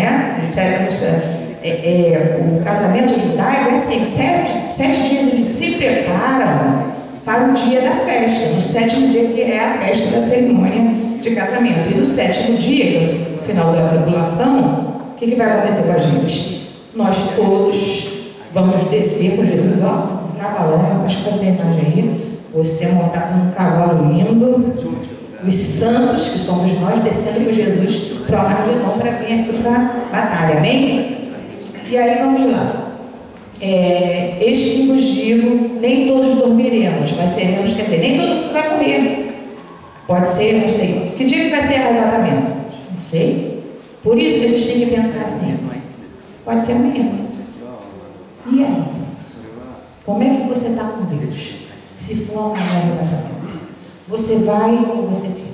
né? O casamento judaico é assim, 7 dias eles se preparam para o dia da festa, no 7º dia, que é a festa da cerimônia de casamento. E no 7º dia, que é o final da tribulação, o que vai acontecer com a gente? Nós todos vamos descer com Jesus, ó, um cavalão, acho que tem imagem aí, você montado num cavalo lindo, os santos, que somos nós, descendo com Jesus para o Armagedon, para vir aqui para a batalha, amém? E aí vamos lá. Eis que vos digo, nem todos dormiremos, mas seremos, quer dizer, nem todo mundo vai morrer. Pode ser, não sei. Que dia que vai ser arrebatamento? Não sei. Por isso que a gente tem que pensar assim. Pode ser amanhã. E aí? Como é que você está com Deus? Se for amanhã o arrebatamento, você vai ou você fica?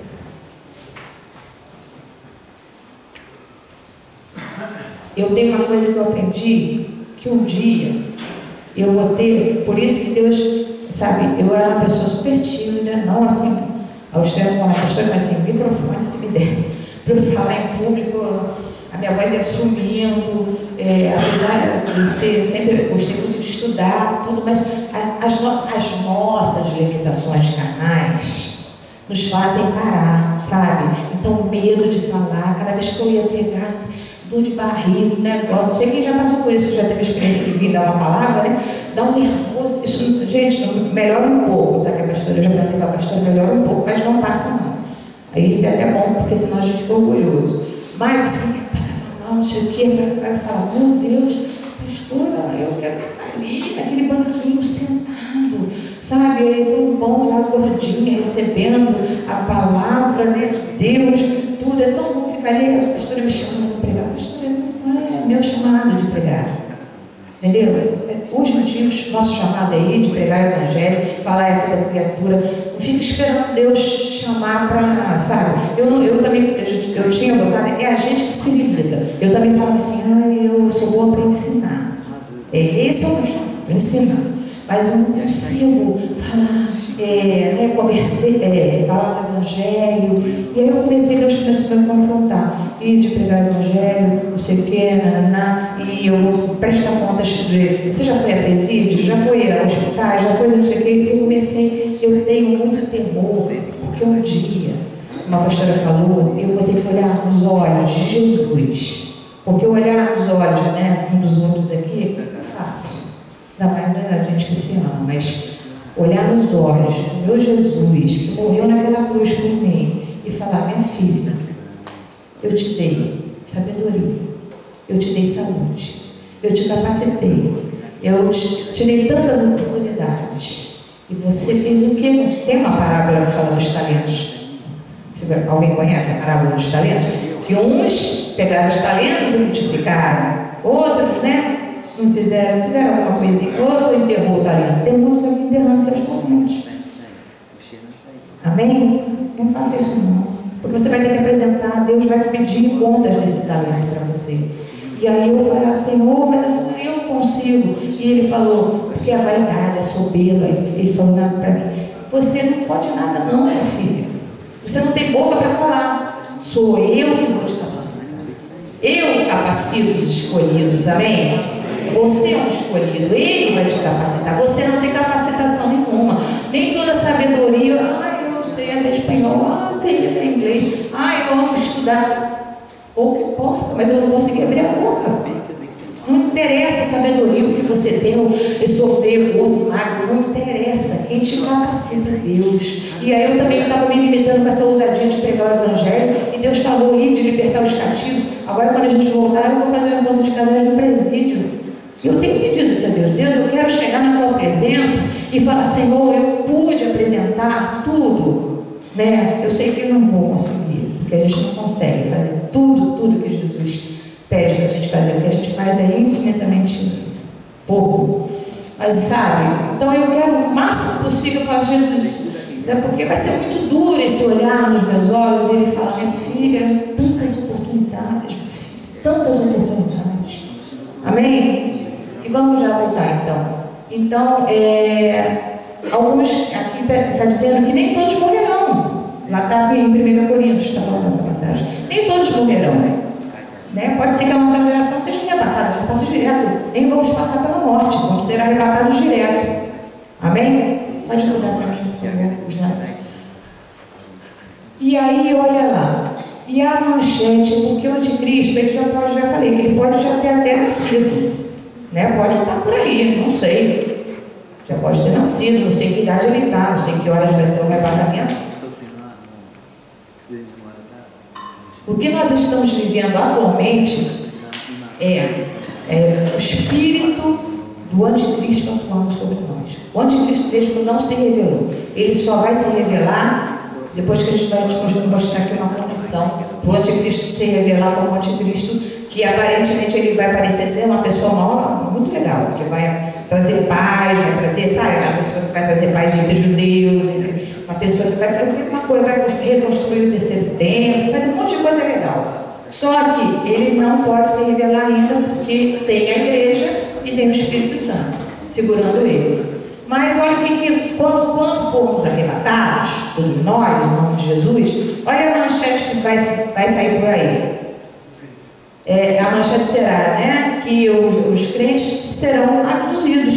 Eu tenho uma coisa que eu aprendi, que um dia eu vou ter, por isso que Deus, sabe, eu era uma pessoa super tímida, não assim, ao extremo como uma pessoa, mas assim, microfone se me der, para eu falar em público, a minha voz ia sumindo, apesar de ser, sempre gostei muito de estudar, tudo, mas as nossas limitações carnais nos fazem parar, sabe? Então, medo de falar, cada vez que eu ia pregar, dor de barriga, negócio, não sei quem já passou por isso, que já teve a experiência de vir dar uma palavra, né? Dá um nervoso, isso, gente, melhora um pouco, tá? Que a pastora, eu já perguntei para a pastora, melhora um pouco, mas não passa não. Aí isso é até bom, porque senão a gente fica orgulhoso. Mas assim, passa mal, não sei o quê, aí eu falo, meu Deus, pastora, eu quero ficar ali, naquele banquinho, sentado, sabe? É tão bom estar gordinha, recebendo a palavra, né? Deus, tudo, é tão bom ficar ali, a pastora me chama para pregar, pastora, não é meu chamado de pregar, entendeu? Hoje em dia, o nosso chamado é ir de pregar o evangelho, falar a toda criatura, não fica esperando Deus chamar para, sabe? Eu também, eu tinha botado, é a gente que se limita. Eu também falava assim, eu sou boa para ensinar. Esse é o meu chamado, para ensinar. Mas eu não consigo falar, falar do Evangelho. E aí eu comecei, Deus começou a me confrontar. E de pregar o Evangelho, não sei o que, e eu vou prestar contas de... Você já foi a presídio? Já foi a hospitais? Já foi não sei o que? E eu comecei, eu tenho muito temor, porque um dia, uma pastora falou, eu vou ter que olhar nos olhos de Jesus. Porque olhar nos olhos, né, um dos outros aqui, é fácil. Ainda mais a gente que se ama, mas olhar nos olhos do meu Jesus, que morreu naquela cruz por mim, e falar, minha filha, eu te dei sabedoria, eu te dei saúde, eu te capacitei, eu te dei tantas oportunidades, e você fez o quê? Tem uma parábola que fala dos talentos. Alguém conhece a parábola dos talentos? Que uns pegaram os talentos e multiplicaram, outros, né? Não fizeram alguma coisinha, outro enterrou o talento. Tem muitos aqui enterrando seus talentos. Amém? Não faça isso não. Porque você vai ter que apresentar, Deus vai pedir contas desse talento para você. E aí eu falei, Senhor, mas eu não consigo. E ele falou, porque a vaidade, a soberba, ele falou para mim, você não pode nada não, minha filha. Você não tem boca para falar. Sou eu que vou te capacitar. Eu capacito os escolhidos, amém? Você é um escolhido, Ele vai te capacitar. Você não tem capacitação nenhuma. Nem toda sabedoria, eu sei até espanhol, eu sei até inglês, eu amo estudar. Pouco importa, mas eu não consegui abrir a boca. Não interessa a sabedoria, o que você tem, o feio, gordo, magro, não interessa. Quem te capacita é Deus. E aí eu também estava me limitando com essa ousadia de pregar o Evangelho, e Deus falou de libertar os cativos. Agora, quando a gente voltar, eu vou fazer um encontro de casais no presídio. Eu tenho pedido isso a Deus. Deus, eu quero chegar na tua presença e falar, Senhor, eu pude apresentar tudo, né? Eu sei que eu não vou conseguir, porque a gente não consegue fazer tudo que Jesus pede para a gente fazer. O que a gente faz é infinitamente pouco. Mas sabe, então eu quero o máximo possível falar, Jesus, porque vai ser muito duro esse olhar nos meus olhos. E ele fala, minha filha, tantas oportunidades, tantas oportunidades. Amém? E vamos já voltar então. Alguns aqui está dizendo que nem todos morrerão. Lá está em 1 Coríntios, está falando essa passagem. Nem todos morrerão. né? Pode ser que a nossa geração seja arrebatada, a gente passe direto, nem vamos passar pela morte, vamos ser arrebatados direto. Amém? Pode mudar para mim, por favor, os lábios. E aí, olha lá, e a manchete, porque o anticristo, ele já falei, que ele pode já ter até nascido, né? Pode estar por aí, não sei, já pode ter nascido, não sei que idade ele está, não sei que horas vai ser o arrebatamento. O que nós estamos vivendo atualmente é o espírito do anticristo atuando sobre nós. O anticristo mesmo não se revelou, ele só vai se revelar depois que a gente vai te mostrar aqui uma condição para o anticristo se revelar como anticristo, que aparentemente ele vai parecer ser uma pessoa nova, muito legal, que vai trazer paz, vai trazer, sabe, uma pessoa que vai trazer paz entre judeus, uma pessoa que vai fazer uma coisa, vai reconstruir o terceiro templo, fazer um monte de coisa legal. Só que ele não pode se revelar ainda, porque tem a igreja e tem o Espírito Santo segurando ele. Mas olha que quando formos arrebatados, todos nós, em nome de Jesus, olha a manchete que vai sair por aí. A manchete será, né, que os crentes serão abduzidos.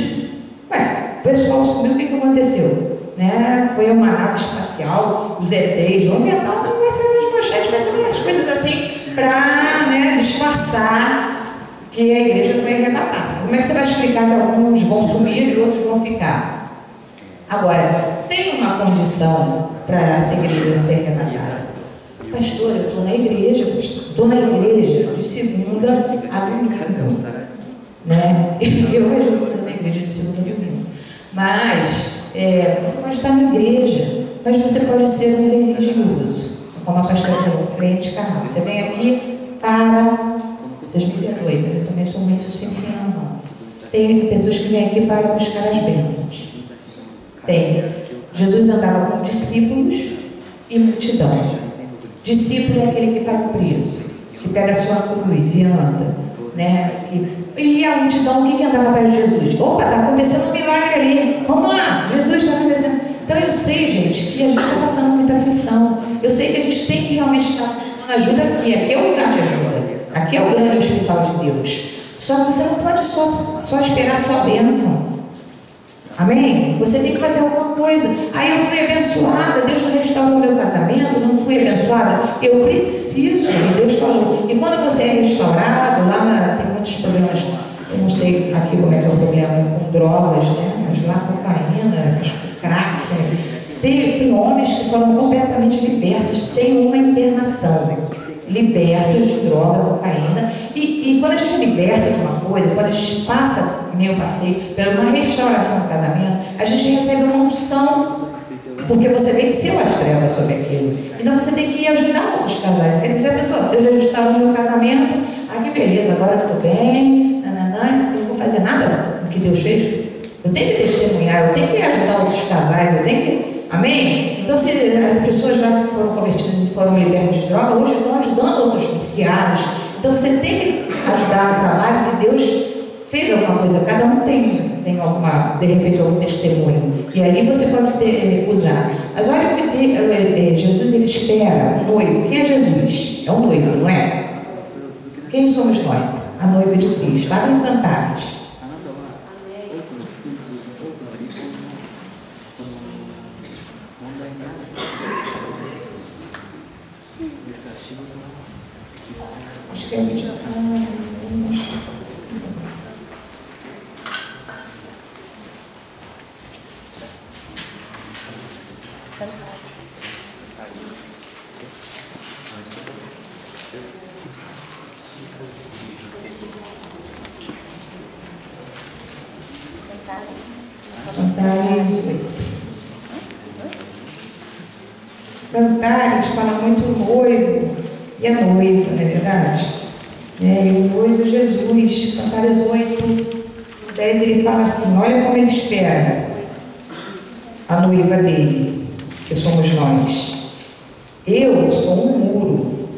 Ué, o pessoal sumiu, o que aconteceu? Né? Foi uma nave espacial, os ETs, vão inventar, não vai ser as manchetes, vai ser umas coisas assim para, né, disfarçar que a igreja foi arrebatada. Como é que você vai explicar que alguns vão sumir e outros vão ficar? Agora, tem uma condição para essa igreja ser arrebatada. Pastor, eu estou na igreja, estou na igreja de segunda a domingo, né? Eu estou na igreja de segunda a domingo. Mas você pode estar na igreja, mas você pode ser um religioso, como a pastora falou, crente carnal. Você vem aqui para... Vocês me perdoem, mas eu também sou muito sincera, não. Tem pessoas que vêm aqui para buscar as bênçãos. Tem. Jesus andava com discípulos e multidão. Discípulo é aquele que paga o preço, que pega a sua cruz e anda, né? E a multidão, o que andava atrás de Jesus? Opa, está acontecendo um milagre ali. Vamos lá, Jesus está acontecendo. Então eu sei, gente, que a gente está passando muita aflição. Eu sei que a gente tem que realmente estar buscando ajuda aqui. Aqui é o lugar de ajuda. Aqui é o grande hospital de Deus. Só que você não pode só esperar a sua bênção. Amém? Você tem que fazer alguma coisa. Aí eu fui abençoada, Deus restaurou meu casamento, não fui abençoada. Eu preciso, e Deus falou. E quando você é restaurado, tem muitos problemas, eu não sei aqui como é que é o problema com drogas, né? Mas lá cocaína, crack. Tem homens que foram completamente libertos, sem uma internação. Libertos de droga, cocaína, e quando a gente é liberta de uma coisa, quando a gente passa, como eu passei, por uma restauração do casamento, a gente recebe uma unção, porque você venceu as trevas sobre aquilo. Então você tem que ir ajudar outros casais. Você já pensou, Deus já restaurou o meu casamento, que beleza, agora eu estou bem, eu não vou fazer nada do que Deus fez. Eu tenho que testemunhar, eu tenho que ajudar outros casais, eu tenho que... Amém? Então, se as pessoas lá que foram convertidas e foram libertas de droga, hoje estão ajudando outros viciados. Então, você tem que ajudar no trabalho, porque Deus fez alguma coisa. Cada um tem alguma, de repente, algum testemunho. E ali você pode usar. Mas olha o que Jesus, ele espera o noivo. Quem é Jesus? É o noivo, não é? Quem somos nós? A noiva de Cristo. Está em Cantares. Acho que a gente já está. Cantares fala muito noivo e a noiva, não é verdade? E o noivo é Jesus. Cantares 8, 10, ele fala assim: olha como ele espera a noiva dele, que somos nós. Eu sou um muro,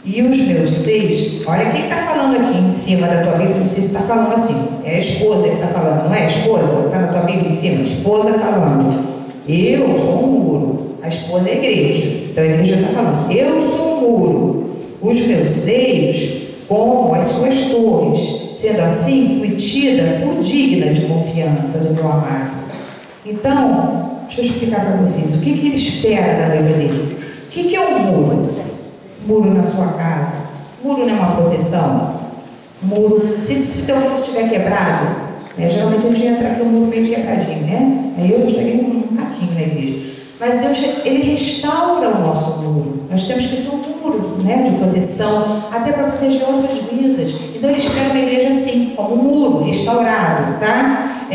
e os meus seios. Olha quem está falando aqui em cima da tua Bíblia, não sei se está falando assim. É a esposa que está falando, não é a esposa? Está na tua Bíblia em cima, a esposa falando. Eu sou um muro. A esposa é a igreja. Então a igreja está falando: eu sou um muro. Os meus seios como as suas torres. Sendo assim, fui tida por digna de confiança do meu amado. Então, deixa eu explicar para vocês o que ele espera da noiva dele. O que é um muro? Muro na sua casa. Muro não é uma proteção. Muro, se teu muro estiver quebrado, né, geralmente a gente entra aqui um muro meio quebradinho, né? Aí eu cheguei com um caquinho na igreja. Mas Deus, ele restaura o nosso muro. Nós temos que ser um muro, né, de proteção, até para proteger outras vidas. Então ele espera uma igreja assim, como um muro, restaurado, tá?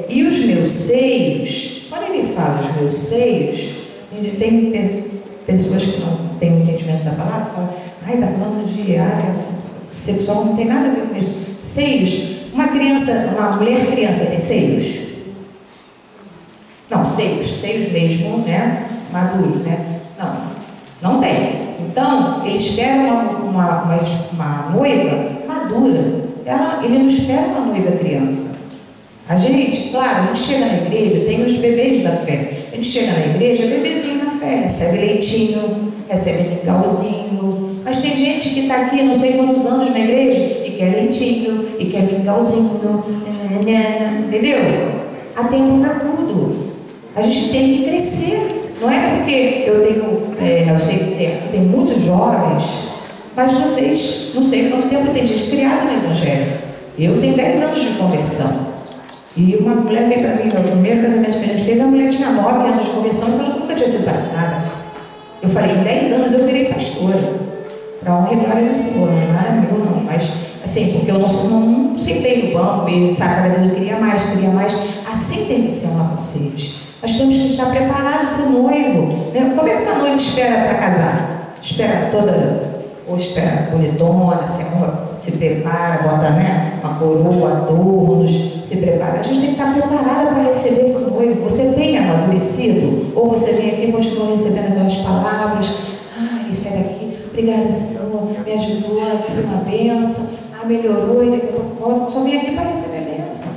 E os meus seios, quando ele fala os meus seios, tem pessoas que não têm entendimento da palavra, falam, ai, está falando de área sexual, não tem nada a ver com isso. Seios, uma mulher criança tem seios? Não, seios mesmo, né? Maduros, né? Não tem. Então, ele espera uma noiva madura. Ele não espera uma noiva criança. A gente, claro, a gente chega na igreja, tem os bebês da fé. A gente chega na igreja, é bebezinho na fé, recebe leitinho, recebe mingauzinho. Mas tem gente que está aqui não sei quantos anos na igreja e quer leitinho, e quer mingauzinho, entendeu? Há tempo para tudo. A gente tem que crescer. Não é porque eu sei que tem muitos jovens, mas vocês, não sei quanto tempo tem gente criada no Evangelho. Eu tenho 10 anos de conversão. E uma mulher veio para mim, no primeiro casamento que a gente fez, a mulher tinha 9 anos de conversão e falou que nunca tinha sido batizada. Eu falei, em 10 anos eu virei pastora. Para honra e glória do Senhor, não é nada meu não, mas assim, porque eu não sentei no banco e sabe, cada vez eu queria mais. Assim tem que ser a nossa sede. Nós temos que estar preparados para o noivo, né? Como é que uma noiva espera para casar? Espera espera bonitona, se prepara, bota, né, uma coroa, adornos, se prepara. A gente tem que estar preparada para receber esse noivo. Você tem amadurecido? Ou você vem aqui e continua recebendo aquelas palavras? Isso é daqui, obrigada Senhor, me ajudou, aqui uma bênção, melhorou, e daqui a pouco volta. Só vem aqui para receber a bênção.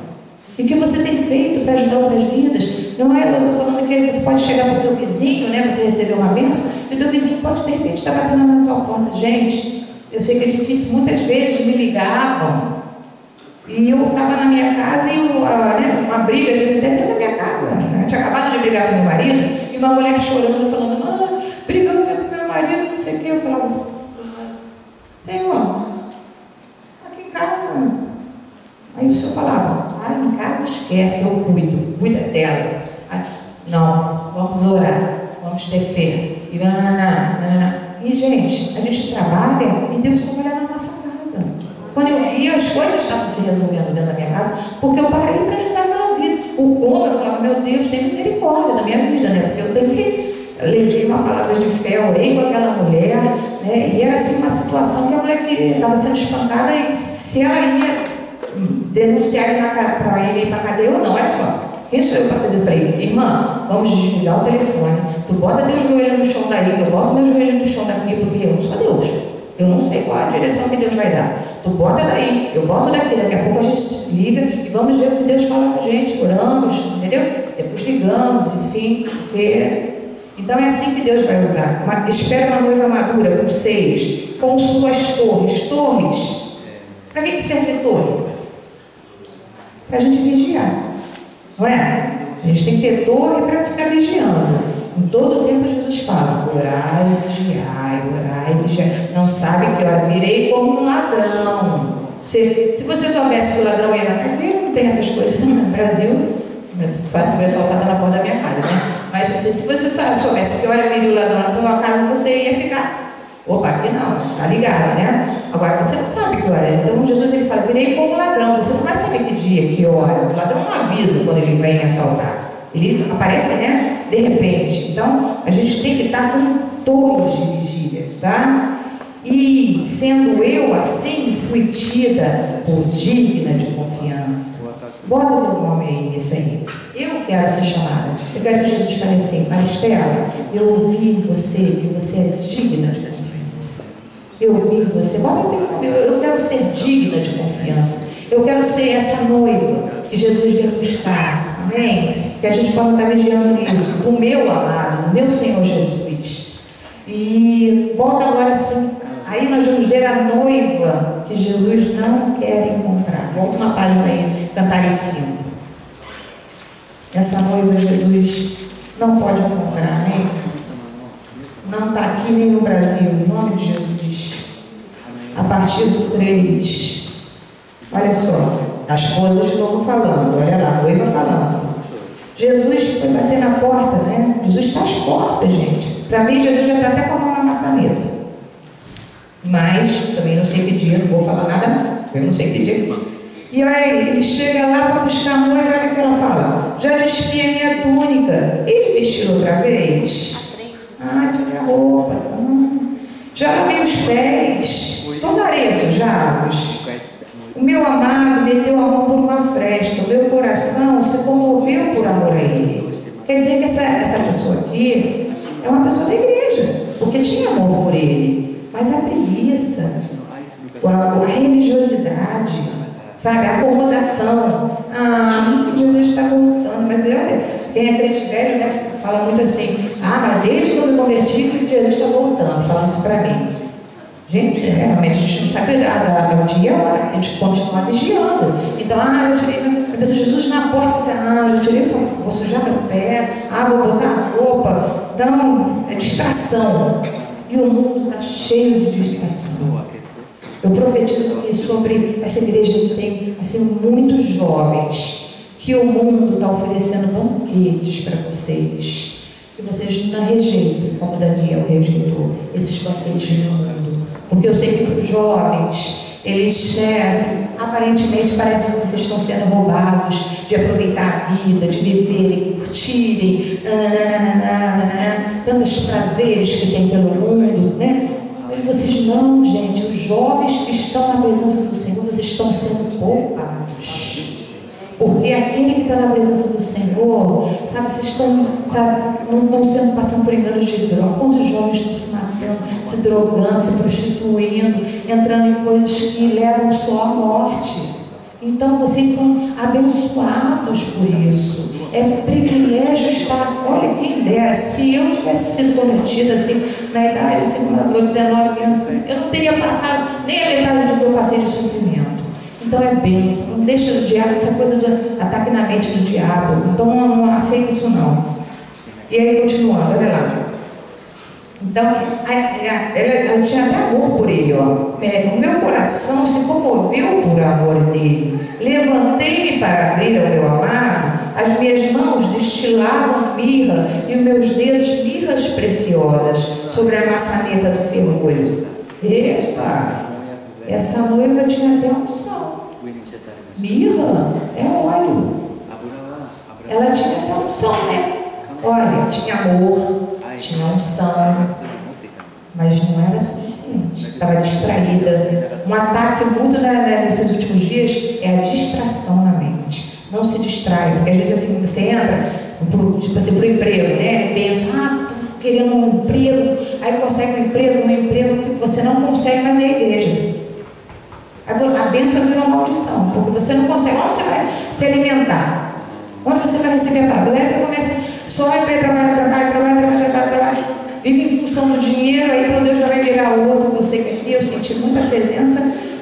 E o que você tem feito para ajudar outras vidas? Não é, eu estou falando que você pode chegar para o teu vizinho, né? Você recebeu uma bênção, e o teu vizinho pode, de repente, estar batendo na tua porta. Gente, eu sei que é difícil, muitas vezes me ligavam, e eu estava na minha casa, e uma briga, às vezes até dentro da minha casa. Né? Eu tinha acabado de brigar com meu marido, e uma mulher chorando, falando, brigando com meu marido, não sei o quê. Eu falava assim, Senhor, aqui em casa. Aí o Senhor falava, em casa esquece, eu cuida dela. Não, vamos orar, vamos ter fé. E gente, a gente trabalha e Deus trabalha na nossa casa. Quando eu via, as coisas estavam se resolvendo dentro da minha casa, porque eu parei para ajudar aquela vida. Eu falava, meu Deus, tem misericórdia da minha vida, né? Porque eu tenho que levei uma palavra de fé, orei com aquela mulher, né? E era assim uma situação que a mulher que estava sendo espancada, e se ela ia denunciar para ele ir para a cadeia ou não, olha só. Quem sou eu para fazer? Eu falei, irmã, vamos desligar o telefone. Tu bota teu joelho no chão daí, que eu boto meu joelho no chão daqui, porque eu não sou Deus. Eu não sei qual a direção que Deus vai dar. Tu bota daí, eu boto daqui. Daqui a pouco a gente se liga e vamos ver o que Deus fala com a gente. Oramos, entendeu? Depois ligamos, enfim. Então é assim que Deus vai usar. Espera uma noiva madura, com seios, com suas torres. Torres. Para que serve torre? Para a gente vigiar. Não é? A gente tem que ter torre para ficar vigiando. Em todo tempo Jesus fala, orai e vigiai. Não sabe que hora virei como um ladrão. Se você soubesse que o ladrão ia na cadeia, não tem essas coisas no Brasil, foi assaltada na porta da minha casa, né? Mas se você soubesse que hora viria o ladrão na tua casa, você ia ficar, opa, aqui não, tá ligado, né? Agora você não sabe que hora é. Então Jesus ele fala, virei como ladrão. Você não vai saber que dia, que hora. O ladrão não avisa quando ele vem assaltar. Ele aparece, né? De repente. Então a gente tem que estar com torres de vigília, tá? E sendo eu assim, fui tida por digna de confiança. Bota o teu nome aí nisso aí. Eu quero ser chamada. Eu quero que Jesus fale assim, Maristela, eu ouvi em você que você é digna de confiança. Eu ouvi em você, bota o teu nome. Eu quero ser digna de confiança. Eu quero ser essa noiva que Jesus vem buscar. Amém? Que a gente possa estar vigiando isso. Do meu amado, do meu Senhor Jesus. E volta agora assim Aí nós vamos ver a noiva que Jesus não quer encontrar. Volta uma página aí, Cantares 5. Essa noiva Jesus não pode encontrar, né? Não está aqui nem no Brasil, em nome de Jesus. A partir do 3. Olha só, a esposa de novo falando, olha lá, a noiva falando. Jesus foi bater na porta, né? Jesus está às portas, gente. Para mim, Jesus já está até com a mão na maçaneta. Mas, também não sei que dia, não vou falar nada, eu não sei que dia. E aí, ele chega lá para buscar a noiva, olha o que ela fala. Já despi a minha túnica. E vestiu outra vez? Ah, tirei a roupa. Já lavei os pés. Tornarei sujados. O meu amado meteu a mão por uma fresta. O meu coração se comoveu por amor a ele. Quer dizer que essa pessoa aqui é uma pessoa da igreja, porque tinha amor por ele. Mas a preguiça, a religiosidade, sabe, a acomodação. Jesus está voltando, mas quem é crente velho, né, fala muito assim, mas desde que eu me converti, que Jesus está voltando, falam isso para mim. Gente, realmente a gente não sabe o dia e a hora, a gente continua vigiando. Então, eu tirei, a pessoa, Jesus na porta, você, eu tirei, vou sujar meu pé, vou botar a roupa. Então, é distração. E o mundo está cheio de distração. Eu profetizo aqui sobre essa igreja que tem assim, muitos jovens, que o mundo está oferecendo banquetes para vocês. Que vocês não rejeitem, como Daniel rejeitou, esses banquetes do mundo. Porque eu sei que para os jovens, eles assim, aparentemente parecem que vocês estão sendo roubados de aproveitar a vida, de viverem, curtirem, tantos prazeres que tem pelo mundo, né? Mas vocês não, gente, os jovens que estão na presença do Senhor, vocês estão sendo poupados. Porque aquele que está na presença do Senhor, sabe, vocês estão, não sendo passando por enganos de droga. Quantos jovens estão se matando, se drogando, se prostituindo, entrando em coisas que levam só à morte. Então vocês são abençoados por isso. É um privilégio estar, olha quem dera, se eu tivesse sido convertida assim, na idade, assim, quando ela falou 19 anos, eu não teria passado nem a metade do que eu passei de sofrimento. Então é bênção, não deixa o diabo, essa coisa do ataque na mente do diabo. Então não aceita isso não. E aí continuando, olha lá. Então, ela tinha até amor por ele, ó. O meu coração se comoveu por amor dele. Levantei-me para abrir ao meu amado, as minhas mãos destilavam mirra e os meus dedos mirras preciosas sobre a maçaneta do ferrolho. Epa! Essa noiva tinha até unção. Mirra é óleo. Ela tinha até unção, né? Olha, tinha amor, tinha unção, mas não era suficiente. Estava distraída. Um ataque muito nesses últimos dias é a distração na mente. Não se distrai, porque às vezes assim você entra, tipo assim, para o emprego, né? Pensa, estou querendo um emprego, aí consegue um emprego que você não consegue, mas é a igreja. A bênção virou maldição, porque você não consegue. Onde você vai se alimentar? Onde você vai receber a palavra? Aí você começa, só vai trabalhar, vive em função do dinheiro, aí meu Deus já vai virar outro. Eu sei que aqui eu senti muita presença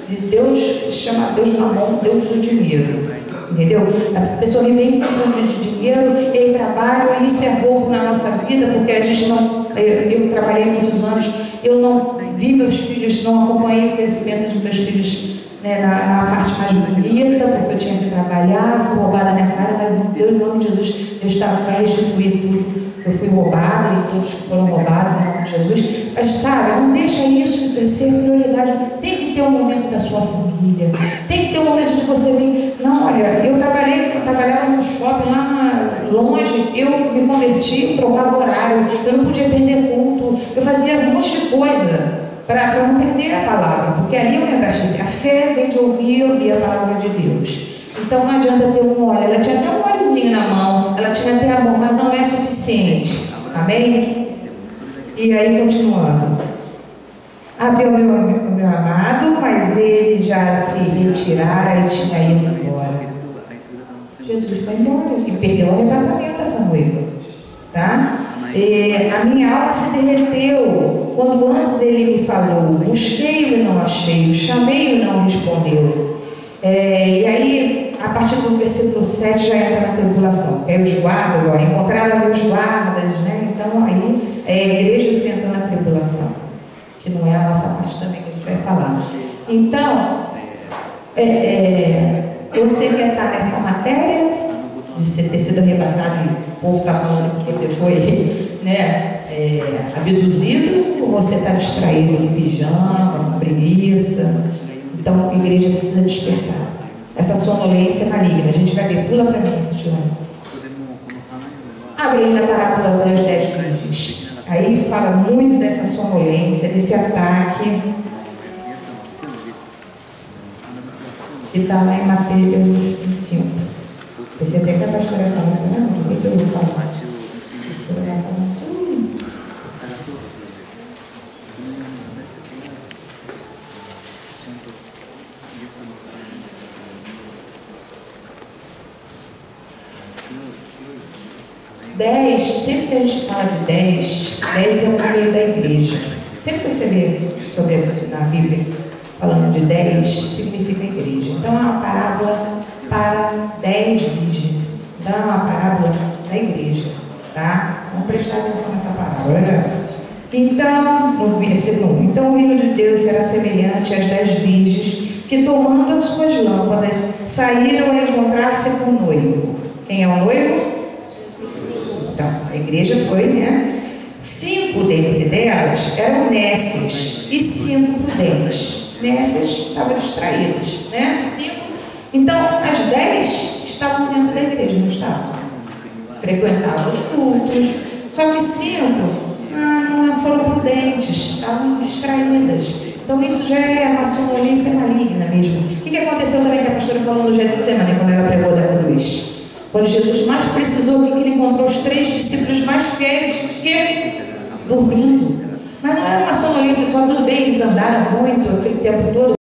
de Deus, chama Deus na mão, Deus do dinheiro. Entendeu? A pessoa vive em função de dinheiro, e trabalho, e isso é roubo na nossa vida, porque a gente não. Eu trabalhei muitos anos, eu não vi meus filhos, não acompanhei o crescimento dos meus filhos, né, na parte mais bonita, porque eu tinha que trabalhar, fui roubada nessa área, mas em nome de Jesus, Deus estava para restituir tudo que eu fui roubada e todos que foram roubados em nome de Jesus. Mas sabe, não deixa isso ser prioridade. Tem que ter um momento da sua família, tem que ter um momento de você vir. Não, olha, eu trabalhava no shopping lá longe, eu me converti, eu trocava horário, eu não podia perder culto, eu fazia um monte de coisa para não perder a palavra, porque ali eu me abasteci. A fé vem de ouvir a palavra de Deus. Então não adianta ter um óleo, ela tinha até um óleozinho na mão, ela tinha até amor, mas não é suficiente. Amém? E aí continuando. Abriu o meu amado, mas ele já se retirara e tinha ido embora. Jesus foi embora e perdeu o arrebatamento dessa noiva. Tá? A minha alma se derreteu quando antes ele me falou. Busquei-o e não achei, chamei-o e não respondeu. E aí, a partir do versículo 7 já entra na tribulação. Aí os guardas, encontraram ali os guardas, né? Então aí é a igreja enfrentando a tribulação, que não é a nossa parte também que a gente vai falar. Então, você quer estar nessa matéria de ter sido arrebatado e o povo está falando que você foi, né, abduzido, ou você está distraído com pijama, com preguiça? Então a igreja precisa despertar. Essa sonolência é maligna. A gente vai ver, pula para mim, Tiago. Abre aí na parábola das 10 virgens. Aí fala muito dessa sonolência, desse ataque. Que está lá em Mateus 25. Você até que a pastora fala, não, o que eu vou falar? A pastora vai falar. 10, sempre que a gente fala de 10 é o número da igreja. Sempre que você lê sobre na Bíblia, falando de 10, significa igreja. Então é uma parábola para 10 virgens. Então é uma parábola da igreja, tá? Vamos prestar atenção nessa parábola, né? Então, no versículo 1, então o reino de Deus será semelhante às 10 virgens que, tomando as suas lâmpadas, saíram a encontrar-se com o noivo. Quem é o noivo? Então, a igreja foi, né? 5 dentre delas eram nécias e 5 prudentes. Nécias estavam distraídas, né? 5. Então, as 10 estavam dentro da igreja, não estavam? Frequentavam os cultos. Só que 5 não foram prudentes, estavam distraídas. Então, isso já é uma sonolência maligna mesmo. O que aconteceu também que a pastora falou no Getsemane, quando ela pregou da cruz? Quando Jesus mais precisou, que ele encontrou os 3 discípulos mais fiéis que dormindo. Mas não era uma sonolência só, tudo bem, eles andaram muito aquele tempo todo,